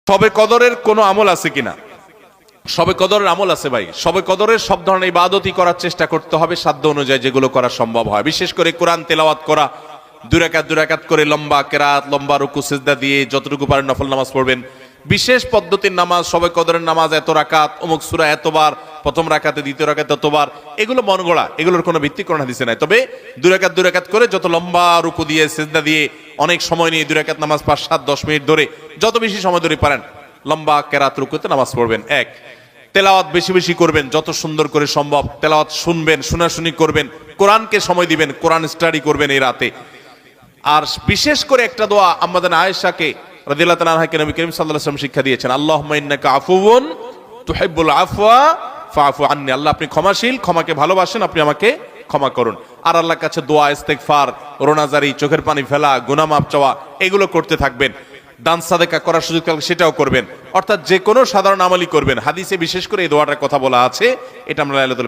শবে কদরের কোনো আমল আছে কিনা? শবে কদরের আমল আছে ভাই। শবে কদরের সব ধরনের ইবাদতই করার চেষ্টা করতে হবে সাধ্য অনুযায়ী, যেগুলো করা সম্ভব হয়। বিশেষ করে কোরআন তেলাওয়াত করা, দুই রাকাত করে লম্বা কেরাত, লম্বা রুকু সিজদা দিয়ে যতটুকু পারেন নফল নামাজ পড়বেন। বিশেষ পদ্ধতির নামাজ, শবে কদরের নামাজ এত রাকাত, অমুক সূরা এতবার, প্রথম রাকাতে দ্বিতীয় রাকাতে এতবার, এগুলো মন গড়া, এগুলোর কোনো ভিত্তি কোরআন হাদিসে নাই। তবে দুই রাকাত করে যত লম্বা রুকু দিয়ে সিজদা দিয়ে অনেক সময় নিয়ে দুই রাকাত নামাজ 5, 7, 10 মিনিট ধরে যত বেশি সময় ধরে পারেন লম্বা কেরাত রুকুতে নামাজ পড়বেন। এক, তেলাওয়াত বেশি বেশি করবেন, যত সুন্দর করে সম্ভব তেলাওয়াত শুনবেন, শোনাশুনি করবেন, কোরআনকে সময় দিবেন, কোরআন স্টাডি করবেন এই রাতে। আর বিশেষ করে একটা দোয়া আমাদের আয়েশাকে রাদিয়াল্লাহু তাআলা আনহাকে নবী করিম সাল্লাল্লাহু আলাইহি ওয়াসাল্লাম শিক্ষা দিয়েছেন, আল্লাহুম্মা ইন্নাকা আফুউন তুহিব্বুল আফওয়া ফাআফু আন্নী। আল্লাহ আপনি ক্ষমাশীল, ক্ষমাকে ভালোবাসেন, আপনি আমাকে ক্ষমা করুন। আর আল্লাহর কাছে দোয়া, ইস্তেগফার, রোনাজারি, চোখের পানি ফেলা, গুনাহ মাফ চাওয়া, এগুলো করতে থাকবেন। দান সাদেকা করার সুযোগ থাকলে সেটাও করবেন। অর্থাৎ যে কোনো সাধারণ আমলই করবেন। হাদিসে বিশেষ করে এই দোয়াটার কথা বলা আছে, এটা আমরা লাইলাতুল